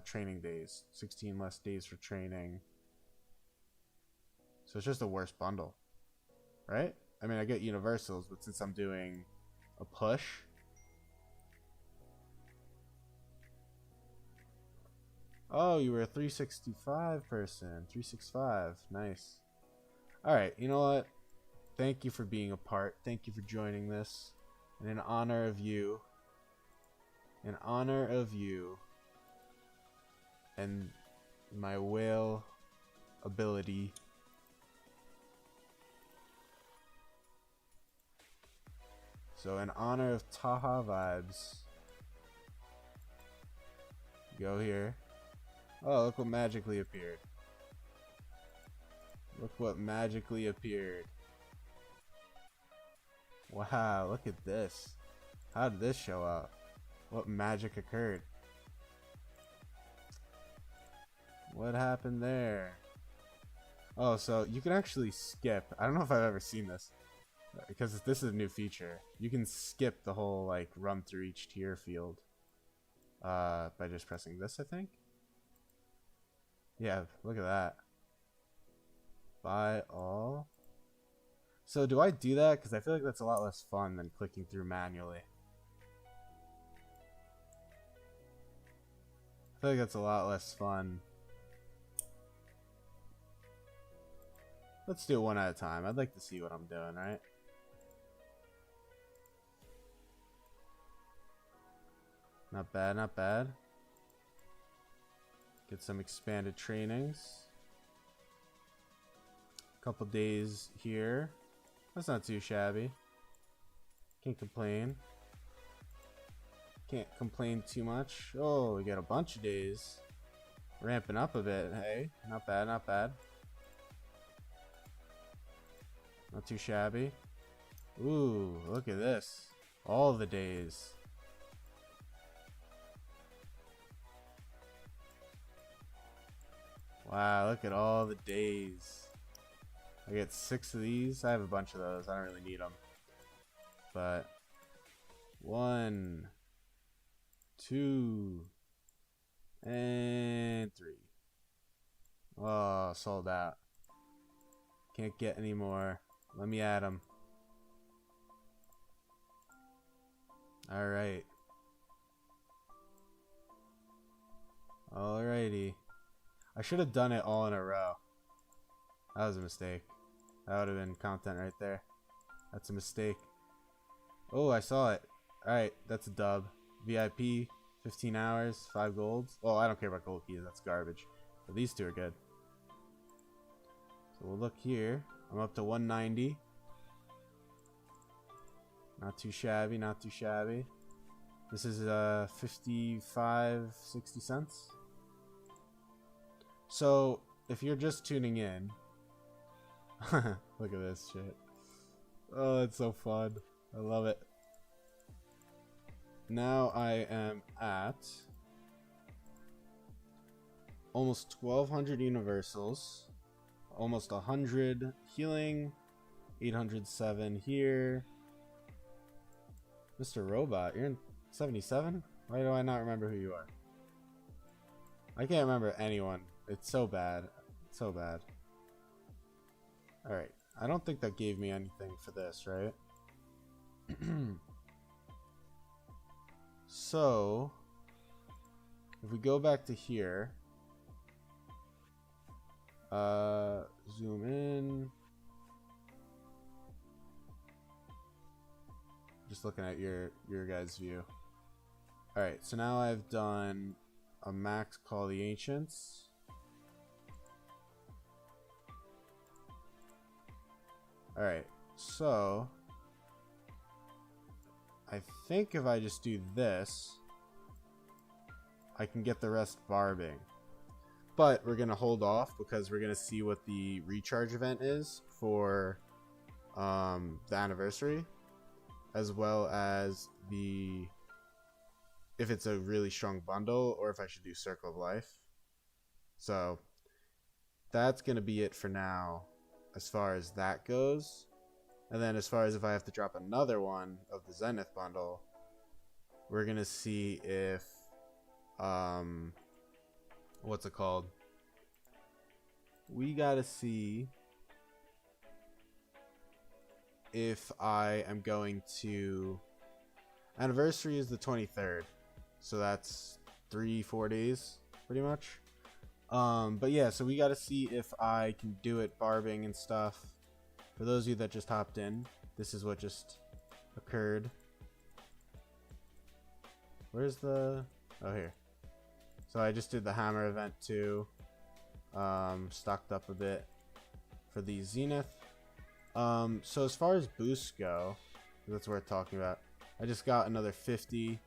[SPEAKER 1] training days. 16 less days for training. So it's just a worse bundle, right? I mean, I get universals, but since I'm doing a push, oh, you were a 365 person. 365. Nice. Alright, you know what? Thank you for being a part. Thank you for joining this. And in honor of you, and my whale ability, so in honor of Taha Vibes, go here. Oh, look what magically appeared. Look what magically appeared. Wow, look at this. How did this show up? What magic occurred? What happened there? Oh, so you can actually skip. I don't know if I've ever seen this, because this is a new feature. You can skip the whole like run through each tier field by just pressing this, I think. Yeah, look at that. Buy all. So do I do that? Because I feel like that's a lot less fun than clicking through manually. I feel like that's a lot less fun. Let's do it one at a time. I'd like to see what I'm doing, right? Not bad, not bad. Get some expanded trainings. Couple days here. That's not too shabby. Can't complain. Can't complain too much. Oh, we got a bunch of days. Ramping up a bit, hey. Not bad, not bad. Not too shabby. Ooh, look at this. All the days. Wow, look at all the days. I get 6 of these. I have a bunch of those. I don't really need them. But 1, 2, and 3. Oh, sold out. Can't get any more. Let me add them. Alright. Alrighty. I should have done it all in a row. That was a mistake. That would have been content right there. That's a mistake. Oh, I saw it. Alright, that's a dub. VIP, 15 hours, 5 golds. Oh, I don't care about gold keys. That's garbage. But these two are good. So we'll look here. I'm up to 190. Not too shabby, not too shabby. This is 55, 60 cents. So, if you're just tuning in, look at this shit. Oh, it's so fun. I love it. Now I am at almost 1,200 universals, almost 100 healing, 807 here. Mr. Robot, you're in 77? Why do I not remember who you are? I can't remember anyone. It's so bad. It's so bad. Alright. I don't think that gave me anything for this, right? So if we go back to here, zoom in. Just looking at your guys' view. All right, so now I've done a max call the ancients. All right, so I think if I just do this, I can get the rest barbing. But we're gonna hold off because we're gonna see what the recharge event is for the anniversary, as well as the if it's a really strong bundle or if I should do Circle of Life. So that's gonna be it for now as far as that goes. And then as far as if I have to drop another one of the Zenith bundle, we're gonna see if what's it called? We gotta see if I am going to anniversary is the 23rd, so that's 3-4 days pretty much. But yeah, so we gotta see if I can do it barbing and stuff. For those of you that just hopped in, this is what just occurred. Where's the... oh, here. So I just did the hammer event too. Stocked up a bit for the Zenith. So as far as boosts go, that's worth talking about. I just got another 50.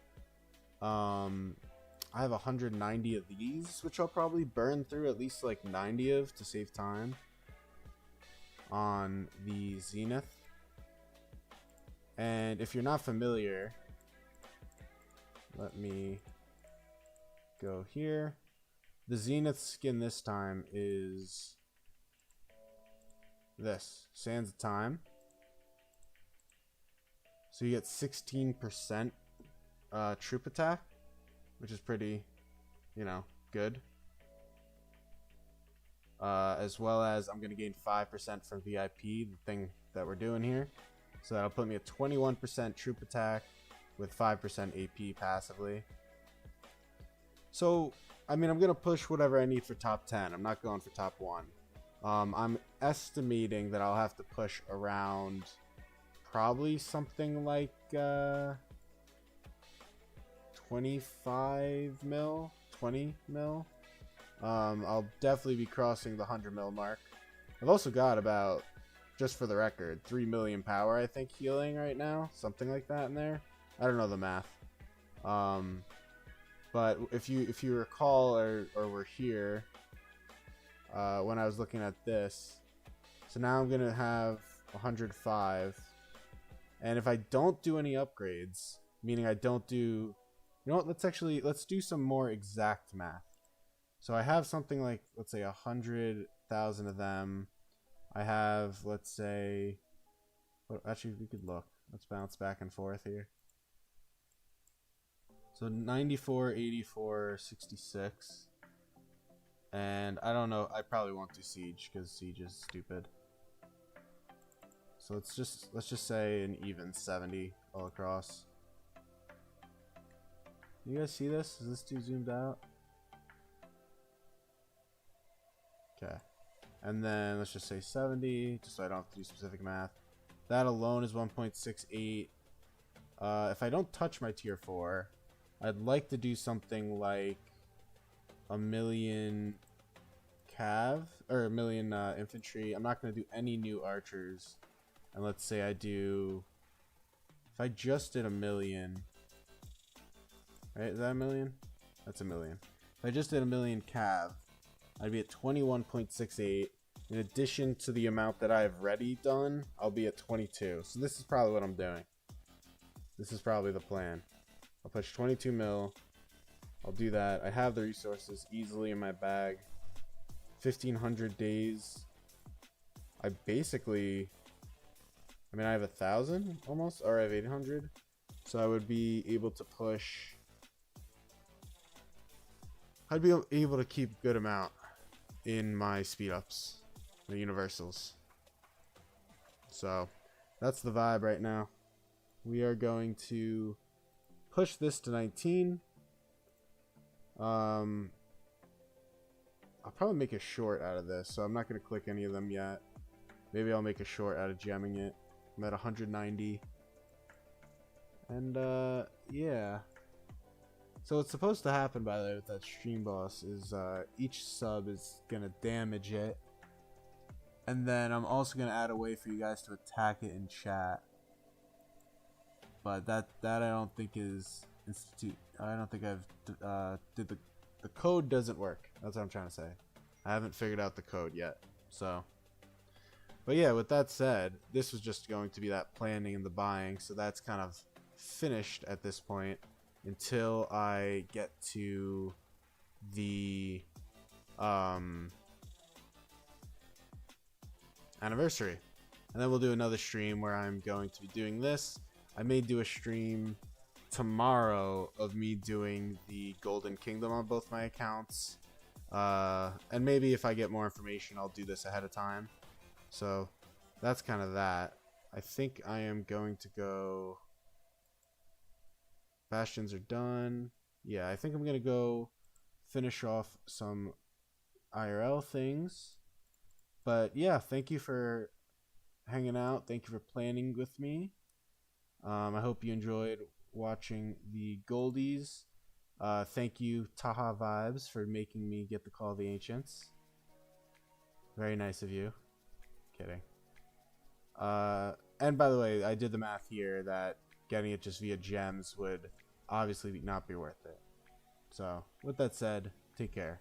[SPEAKER 1] I have 190 of these, which I'll probably burn through at least like 90 of to save time on the Zenith. And if you're not familiar, let me go here. The Zenith skin this time is this, Sands of Time. So you get 16% troop attack, which is pretty, you know, good. As well as I'm going to gain 5% from VIP, the thing that we're doing here. So that'll put me at 21% troop attack with 5% AP passively. So, I mean, I'm going to push whatever I need for top 10. I'm not going for top 1. I'm estimating that I'll have to push around probably something like 25 mil, 20 mil. I'll definitely be crossing the 100 mil mark. I've also got about, just for the record, 3 million power, I think, healing right now. Something like that in there. I don't know the math. But if you recall or were here when I was looking at this, so now I'm gonna have 105, and if I don't do any upgrades, meaning I don't do, you know what? Let's do some more exact math. So I have something like, let's say 100,000 of them. I have, let's say, well, actually we could look. Let's bounce back and forth here. So 94, 84, 66. And I don't know, I probably won't do Siege because Siege is stupid. So let's just say an even 70 all across. You guys see this? Is this too zoomed out? Okay. And then let's just say 70, just so I don't have to do specific math. That alone is 1.68. If I don't touch my tier 4, I'd like to do something like a million cav, or a million infantry. I'm not going to do any new archers. And let's say I do, if I just did a million, right? Is that a million? That's a million. If I just did a million cav, I'd be at 21.68. In addition to the amount that I've already done, I'll be at 22. So this is probably what I'm doing. This is probably the plan. I'll push 22 mil. I'll do that. I have the resources easily in my bag. 1,500 days. I basically, I mean, I have 1,000 almost, or I have 800. So I would be able to push. I'd be able to keep a good amount in my speed ups, the universals. So that's the vibe right now. We are going to push this to 19. I'll probably make a short out of this, so I'm not going to click any of them yet. Maybe I'll make a short out of gemming it. I'm at 190. And, yeah. So what's supposed to happen, by the way, with that stream boss is each sub is going to damage it. And then I'm also going to add a way for you guys to attack it in chat. But that I don't think is I don't think I've did the code doesn't work. That's what I'm trying to say. I haven't figured out the code yet. So, but yeah, with that said, this was just going to be that planning and the buying. So that's kind of finished at this point until I get to the anniversary, and then we'll do another stream where I'm going to be doing this. I may do a stream tomorrow of me doing the Golden Kingdom on both my accounts, and maybe if I get more information I'll do this ahead of time. So that's kind of that. I think I am going to go. Bastions are done. Yeah, I think I'm gonna go finish off some IRL things. But yeah, thank you for hanging out. Thank you for planning with me. I hope you enjoyed watching the Goldies. Thank you, Taha Vibes, for making me get the Call of the Ancients. Very nice of you. Kidding. And by the way, I did the math here that getting it just via gems would obviously not be worth it. So, with that said, take care.